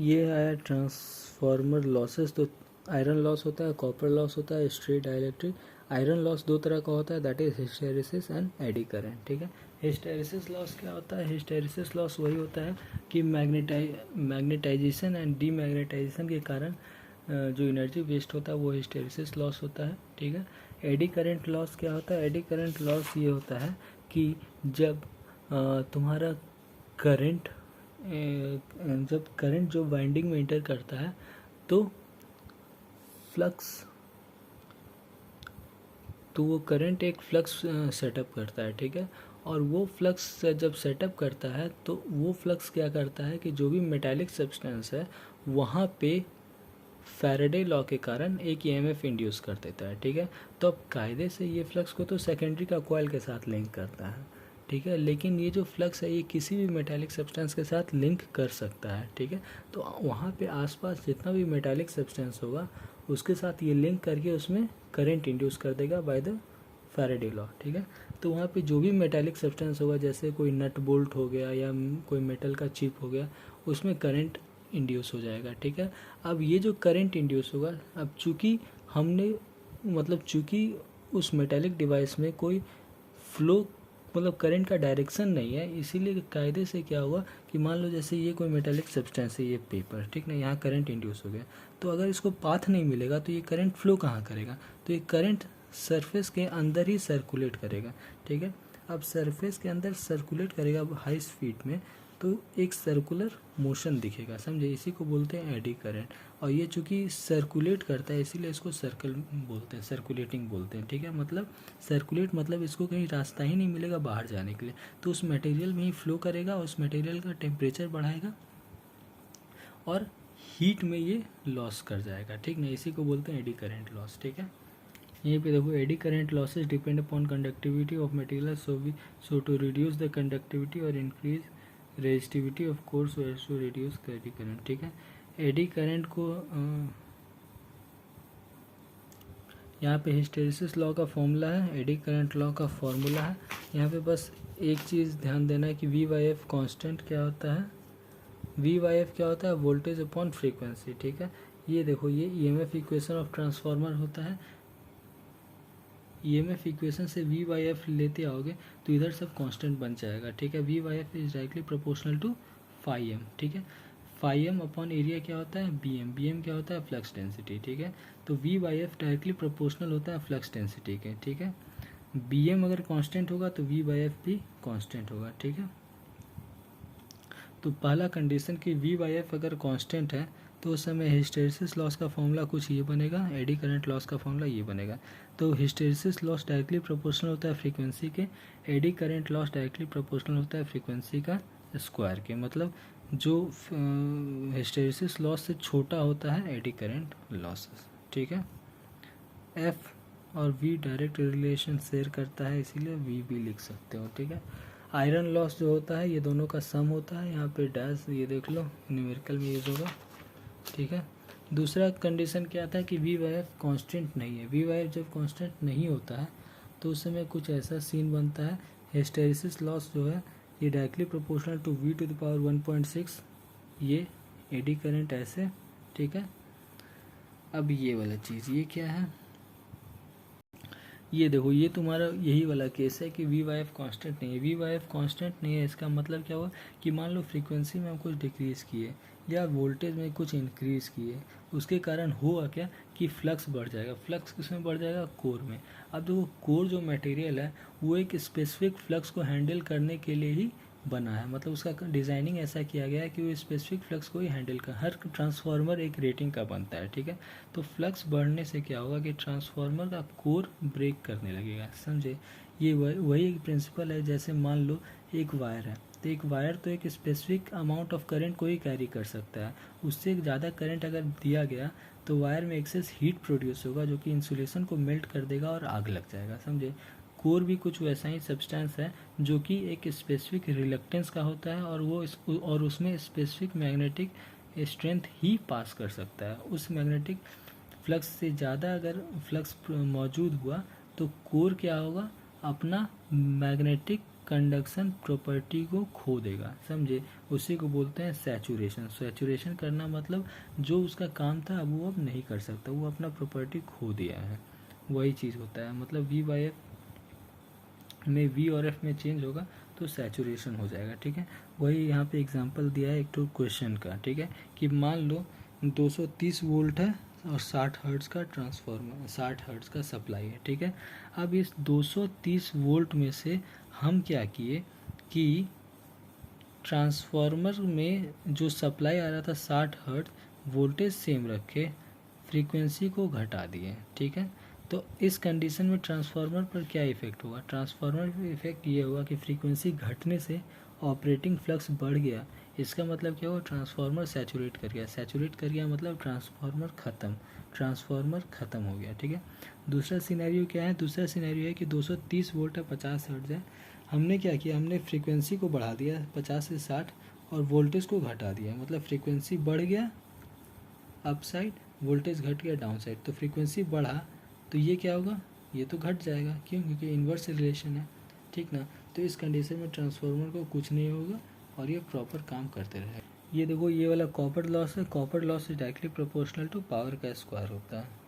ये है transformer losses. तो आयरन लॉस होता है, कॉपर लॉस होता है, स्ट्रेट डाइलेक्ट्रिक। आयरन लॉस दो तरह का होता है, that is hysteresis and AD current. ठीक है, हिस्टेरिसिस लॉस क्या होता है? हिस्टेरिसिस लॉस वही होता है कि मैग्नेटाइजेशन एंड डीमैग्नेटाइजेशन के कारण जो एनर्जी वेस्ट होता है वो हिस्टेरिसिस लॉस होता है। ठीक है, एडी करंट लॉस क्या होता है? एडी करंट लॉस ये होता है कि जब तुम्हारा करंट जब करंट जो वाइंडिंग में इंटर करता है तो फ्लक्स, तो वो करंट एक फ्लक्स सेटअप करता है। ठीक है, और वो फ्लक्स जब सेटअप करता है तो वो फ्लक्स क्या करता है कि जो भी मेटालिक सब्सटेंस है वहाँ पे फैराडे लॉ के कारण एक ईएमएफ इंड्यूस कर देता है। ठीक है, तो अब कायदे से ये फ्लक्स को तो सेकेंडरी का कॉइल के साथ लिंक करता है। ठीक है, लेकिन ये जो फ्लक्स है ये किसी भी मेटालिक सब्सटेंस के साथ लिंक कर सकता है। ठीक है, तो वहाँ पे आसपास जितना भी मेटालिक सब्सटेंस होगा उसके साथ ये लिंक करके उसमें करंट इंड्यूस कर देगा बाय द फैराडे लॉ। ठीक है, तो वहाँ पे जो भी मेटालिक सब्सटेंस होगा, जैसे कोई नट बोल्ट हो गया या कोई मेटल का चिप हो गया, उसमें करंट इंड्यूस हो जाएगा। ठीक है, अब ये जो करंट इंड्यूस होगा, अब चूँकि हमने चूँकि उस मेटालिक डिवाइस में कोई फ्लो करंट का डायरेक्शन नहीं है, इसीलिए कायदे से क्या हुआ कि मान लो जैसे ये कोई मेटालिक सब्सटेंस है, ये पेपर, ठीक ना, यहाँ करंट इंड्यूस हो गया, तो अगर इसको पाथ नहीं मिलेगा तो ये करंट फ्लो कहाँ करेगा? तो ये करंट सरफेस के अंदर ही सर्कुलेट करेगा। ठीक है, अब सरफेस के अंदर सर्कुलेट करेगा हाई स्पीड में, तो एक सर्कुलर मोशन दिखेगा, समझे? इसी को बोलते हैं एडी करंट। और ये चूँकि सर्कुलेट करता है इसीलिए इसको सर्कल बोलते हैं, सर्कुलेटिंग बोलते हैं। ठीक है, सर्कुलेट इसको कहीं रास्ता ही नहीं मिलेगा बाहर जाने के लिए, तो उस मटेरियल में ही फ्लो करेगा, उस मटेरियल का टेम्परेचर बढ़ाएगा और हीट में ये लॉस कर जाएगा। ठीक ना, इसी को बोलते हैं एडी करंट लॉस। ठीक है, यहीं पे देखो, eddy current losses depend upon conductivity of material, so to reduce the conductivity और increase resistivity of course to reduce eddy current. ठीक है, एडी करंट को यहाँ पे हिस्टेरिसिस लॉ का फॉर्मूला है, एडी करंट लॉ का फॉर्मूला है। यहाँ पे बस एक चीज़ ध्यान देना है कि वी वाई एफ कॉन्स्टेंट क्या होता है? वी वाई एफ क्या होता है? Voltage upon frequency. ठीक है, ये देखो, ये ईएमएफ इक्वेशन ऑफ ट्रांसफार्मर होता है। ईएमएफ इक्वेशन से वी वाई एफ लेते आओगे तो इधर सब कांस्टेंट बन जाएगा। ठीक है, V Y F is directly proportional to phi M. ठीक है, फाई एम अपॉन एरिया क्या होता है? B M. बी एम क्या होता है? Flux density. ठीक है, तो V Y F directly proportional होता है फ्लक्स डेंसिटी के। ठीक है, बी एम अगर कांस्टेंट होगा तो वी वाई एफ भी कांस्टेंट होगा। ठीक है, तो पहला कंडीशन कि वी वाई एफ अगर कांस्टेंट है तो उस समय हिस्टेरिसिस लॉस का फॉर्मूला कुछ ये बनेगा, एडी करंट लॉस का फॉर्मूला ये बनेगा। तो हिस्टेरिसिस लॉस डायरेक्टली प्रोपोर्शनल होता है फ्रीक्वेंसी के, eddy current loss directly proportional होता है फ्रीक्वेंसी का स्क्वायर के। मतलब जो हिस्टेरिसिस लॉस से छोटा होता है एडी करंट लॉसेस। ठीक है, एफ और वी डायरेक्ट रिलेशन शेयर करता है, इसीलिए वी भी लिख सकते हो। ठीक है, आयरन लॉस जो होता है ये दोनों का सम होता है, यहाँ पे डैश ये देख लो, न्यूमेरिकल में यूज होगा। ठीक है, दूसरा कंडीशन क्या आता है कि वी वाई एफ कॉन्स्टेंट नहीं है। वी वाई एफ जब कॉन्स्टेंट नहीं होता है तो उस समय कुछ ऐसा सीन बनता है, हिस्टेरिसिस लॉस जो है ये directly proportional to V to the power 1.6, ये एडी करंट ऐसे। ठीक है, अब ये वाला चीज़ ये क्या है? ये देखो, ये तुम्हारा यही वाला केस है कि वी वाई एफ कॉन्स्टेंट नहीं है। वी वाई एफ कॉन्स्टेंट नहीं है, इसका मतलब क्या हुआ कि मान लो फ्रीक्वेंसी में हम कुछ डिक्रीज़ किए या वोल्टेज में कुछ इंक्रीज़ किए, उसके कारण हुआ क्या कि फ्लक्स बढ़ जाएगा। फ्लक्स किसमें बढ़ जाएगा? कोर में। अब देखो, कोर जो मटेरियल है वो एक स्पेसिफिक फ्लक्स को हैंडल करने के लिए ही बना है, मतलब उसका डिज़ाइनिंग ऐसा किया गया है कि वो स्पेसिफिक फ्लक्स को ही हैंडल कर। हर ट्रांसफार्मर एक रेटिंग का बनता है। ठीक है, तो फ्लक्स बढ़ने से क्या होगा कि ट्रांसफार्मर का कोर ब्रेक करने लगेगा, समझे? ये वही एक प्रिंसिपल है। जैसे मान लो एक वायर है, तो एक वायर तो एक स्पेसिफिक अमाउंट ऑफ करंट को ही कैरी कर सकता है, उससे ज़्यादा करंट अगर दिया गया तो वायर में एक्सेस हीट प्रोड्यूस होगा जो कि इंसुलेशन को मेल्ट कर देगा और आग लग जाएगा, समझे? कोर भी कुछ वैसा ही सब्सटेंस है जो कि एक स्पेसिफिक रिलक्टेंस का होता है और उसमें स्पेसिफिक मैग्नेटिक स्ट्रेंथ ही पास कर सकता है। उस मैग्नेटिक फ्लक्स से ज़्यादा अगर फ्लक्स मौजूद हुआ तो कोर क्या होगा? अपना मैग्नेटिक कंडक्शन प्रॉपर्टी को खो देगा, समझे। उसी को बोलते हैं सैचुरेशन। सैचुरेशन करना मतलब जो उसका काम था अब वो अब नहीं कर सकता, वो अपना प्रॉपर्टी खो दिया है, वही चीज़ होता है। मतलब वी बाई एफ में वी और एफ में चेंज होगा तो सैचुरेशन हो जाएगा, ठीक है। वही यहाँ पे एग्जांपल दिया है एक तो क्वेश्चन का, ठीक है, कि मान लो 230 वोल्ट है और 60 हर्ट्ज़ का ट्रांसफार्मर, 60 हर्ट्ज़ का सप्लाई है, ठीक है। अब इस 230 वोल्ट में से हम क्या किए कि ट्रांसफार्मर में जो सप्लाई आ रहा था 60 हर्ट्ज़, वोल्टेज सेम रखे, फ्रीक्वेंसी को घटा दिए, ठीक है। तो इस कंडीशन में ट्रांसफार्मर पर क्या इफ़ेक्ट होगा? ट्रांसफार्मर पर इफ़ेक्ट ये होगा कि फ्रीक्वेंसी घटने से ऑपरेटिंग फ्लक्स बढ़ गया। इसका मतलब क्या हुआ? ट्रांसफार्मर सैचुरेट कर गया। सैचुरेट कर गया मतलब ट्रांसफार्मर ख़त्म हो गया, ठीक है। दूसरा सिनेरियो क्या है? दूसरा सिनेरियो है कि 230 वोल्ट है, 50 हर्ट्ज़ है। हमने क्या किया? हमने फ्रीक्वेंसी को बढ़ा दिया 50 से 60 और वोल्टेज को घटा दिया। मतलब फ्रीक्वेंसी बढ़ गया अप साइड, वोल्टेज घट गया डाउन साइड। तो फ्रीक्वेंसी बढ़ा तो ये क्या होगा? ये तो घट जाएगा, क्यों? क्योंकि इन्वर्स रिलेशन है, ठीक ना। तो इस कंडीशन में ट्रांसफार्मर को कुछ नहीं होगा और ये प्रॉपर काम करते रहे। ये देखो, ये वाला कॉपर लॉस है। Copper loss is directly proportional to power का स्क्वायर होता है।